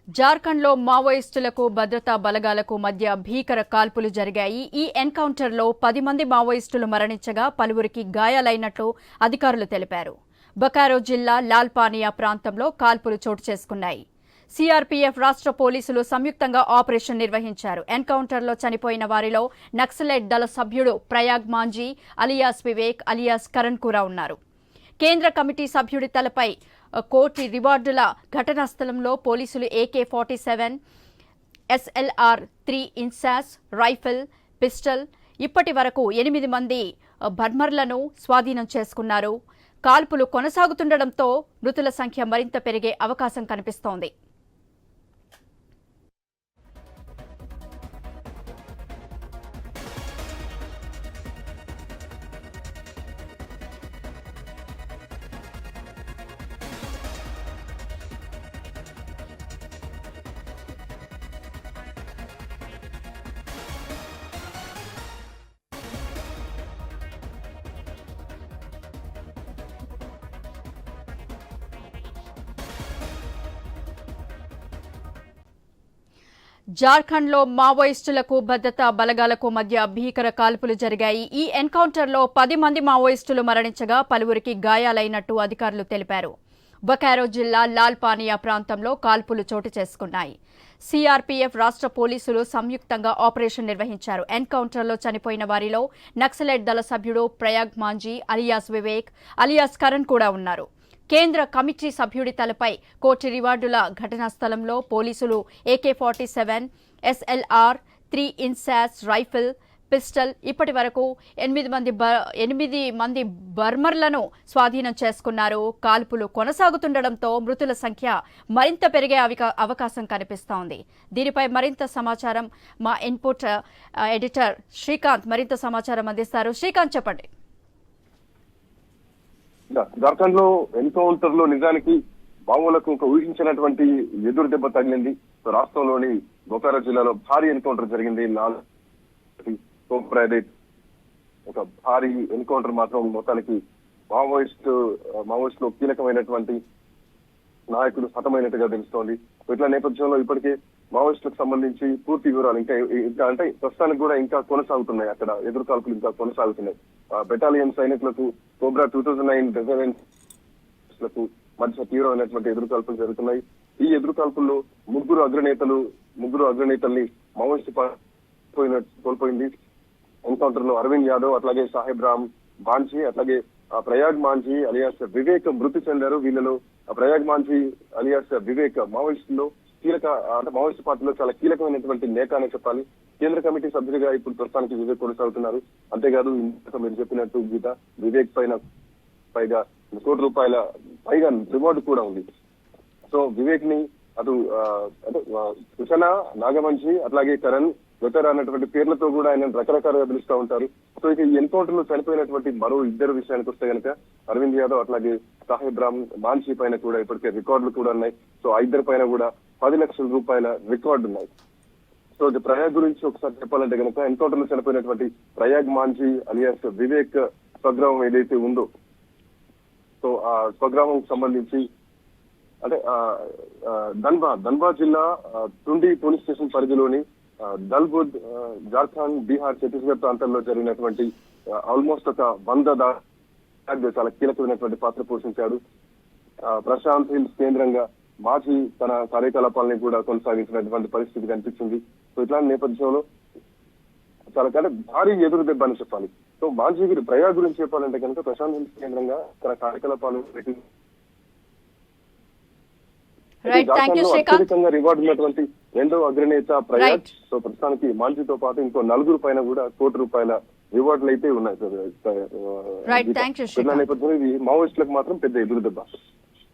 జార్ఖండ్లో మావోయిస్టులకు భద్రతా బలగాలకు మధ్య భీకర కాల్పులు జరిగాయి. ఈ ఎన్కౌంటర్లో 10 మంది మావోయిస్టులు మరణించగా పలువురికి గాయాలైనట్లు అధికారులు తెలిపారు. బొకారో జిల్లా లాల్పానియా ప్రాంతంలో కాల్పులు చోటు చేసుకున్నాయి. సిఆర్పీఎఫ్ రాష్ట్ర పోలీసులు సంయుక్తంగా ఆపరేషన్ నిర్వహించారు. ఎన్కౌంటర్లో చనిపోయిన వారిలో నక్సలైట్ దళ సభ్యుడు ప్రయాగ్ మాంజీ అలియాస్ వివేక్ అలియాస్ కరణ్ కూడా ఉన్నారు. కేంద్ర కమిటీ సభ్యుడి తలపై కోటి రివార్డుల ఘటనా స్థలంలో పోలీసులు AK-47, SLR-3 INSAS rifle, pistol ఇప్పటి వరకు 8 మంది బర్మర్లను స్వాధీనం చేసుకున్నారు. కాల్పులు కొనసాగుతుండటంతో మృతుల సంఖ్య మరింత పెరిగే అవకాశం కనిపిస్తోంది. జార్ఖండ్లో మావోయిస్టులకు భద్రతా బలగాలకు మధ్య భీకర కాల్పులు జరిగాయి. ఈ ఎన్కౌంటర్లో 10 మంది మావోయిస్టులు మరణించగా పలువురికి గాయాలైనట్టు అధికారులు తెలిపారు. బొకారో జిల్లా లాల్పానియా ప్రాంతంలో కాల్పులు చోటు చేసుకున్నాయి. సిఆర్పీఎఫ్ రాష్ట్ర పోలీసులు సంయుక్తంగా ఆపరేషన్ నిర్వహించారు. ఎన్కౌంటర్లో చనిపోయిన వారిలో నక్సలైట్ దళ సభ్యుడు ప్రయాగ్ మాంజీ అలియాస్ వివేక్ అలియాస్ కరణ్ కూడా ఉన్నారు. కేంద్ర కమిటీ సభ్యుడి తలపై కోటి రివార్డుల ఘటనా స్థలంలో పోలీసులు AK-47, SLR-3 INSAS rifle, pistol ఇప్పటి వరకు 8 మంది బర్మర్లను స్వాధీనం చేసుకున్నారు. కాల్పులు కొనసాగుతుండటంతో మృతుల సంఖ్య మరింత పెరిగే అవకాశం కనిపిస్తోంది. దీనిపై మరింత సమాచారం మా ఇన్పుట్ ఎడిటర్ శ్రీకాంత్ మరింత సమాచారం అందిస్తారు. శ్రీకాంత్, చెప్పండి. జార్ఖండ్ లో ఎన్కౌంటర్ లో నిజానికి మావోలకు ఒక ఊహించినటువంటి ఎదురు దెబ్బ తగిలింది. రాష్ట్రంలోని బొకారో జిల్లాలో భారీ ఎన్కౌంటర్ జరిగింది. ఒక భారీ ఎన్కౌంటర్ మాత్రం మొత్తానికి మావోయిస్టులో కీలకమైనటువంటి నాయకులు హతమైనట్టుగా తెలుస్తోంది. ఇట్లా నేపథ్యంలో ఇప్పటికే మావోయిస్టులకు సంబంధించి పూర్తి వివరాలు ఇంకా అంటే ప్రస్తుతానికి కూడా ఇంకా కొనసాగుతున్నాయి. అక్కడ ఎదురు కాల్పులు ఇంకా కొనసాగుతున్నాయి. బెటాలియన్ సైనికులకు కోబ్రా 2009 రెసిడెంట్లకు మధ్య తీవ్రమైనటువంటి ఎదురు కాల్పులు జరుగుతున్నాయి. ఈ ఎదురు కాల్పుల్లో ముగ్గురు అగ్రనేతల్ని మావోయిస్టు కోల్పోయింది. ఎన్కౌంటర్ లో అరవింద్ యాదవ్, అట్లాగే సాహెబ్ రామ్ బాంజీ, అట్లాగే ప్రయాగ్ మాంజీ అలియాస్ వివేక్ మృతి చెందారు. వీళ్ళలో ప్రయాగ్ మాంజీ అలియాస్ వివేక్ మావోయిస్టులో మావోయిస్టు పార్టీలో చాలా కీలకమైనటువంటి నేత అని చెప్పాలి. కేంద్ర కమిటీ సభ్యుడిగా ఇప్పుడు ప్రస్తుతానికి వివేక్ కొనసాగుతున్నారు. అంతేకాదు మీరు చెప్పినట్టు గీత వివేక్ పైగా ₹1 పైగా రివార్డు కూడా ఉంది. సో వివేక్ ని అటు సుషన, నాగవంశీ, అట్లాగే కరణ్, వెటర్ అన్నటువంటి పేర్లతో కూడా ఆయన రకరకాలుగా పిలుస్తూ ఉంటారు. సో ఇక ఈ ఎన్కౌంటర్ లో చనిపోయినటువంటి మరో 2 విషయానికి వస్తే కనుక అరవింద్ యాదవ్ అట్లాగే సాహెబ్ రామ్ బాన్షీ పైన కూడా ఇప్పటికే రికార్డులు కూడా ఉన్నాయి. సో ఆ 2 పైన కూడా ₹10 లక్షల రికార్డు ఉన్నాయి. సో ప్రయాగ్ గురించి ఒకసారి చెప్పాలంటే కనుక ఎన్కౌంటర్ లో చనిపోయినటువంటి ప్రయాగ్ మాంజీ అలియాస్ వివేక్ స్వగ్రామం ఏదైతే ఉందో, సో ఆ స్వగ్రామం సంబంధించి అంటే ధన్బాద్ జిల్లా టుండి పోలీస్ స్టేషన్ పరిధిలోని దల్బుద్ జార్ఖండ్, బీహార్, ఛత్తీస్గఢ్ ప్రాంతాల్లో జరిగినటువంటి ఆల్మోస్ట్ ఒక 100 చాలా కీలకమైనటువంటి పాత్ర పోషించాడు. ప్రశాంత్ హిల్స్ కేంద్రంగా మాజీ తన కార్యకలాపాలని కూడా కొనసాగించినటువంటి పరిస్థితి కనిపించింది. సో ఇట్లాంటి నేపథ్యంలో చాలా భారీ ఎదురు దెబ్బ అని చెప్పాలి. సో మాజీ ప్రయాగ్ గురించి చెప్పాలంటే కనుక ప్రశాంత్ హిల్స్ కేంద్రంగా తన కార్యకలాపాలు అత్యధికంగా రివార్డు ఉన్నటువంటి 2వ అగ్రనేత ప్రయాగ్. సో ప్రస్తుతానికి మాంజీతో పాటు ఇంకో 4 పైన కూడా ₹1 రివార్డులు అయితే ఉన్నాయి. నేపథ్యంలో ఇది మావోయిస్టులకు మాత్రం పెద్ద ఎదురు దెబ్బ.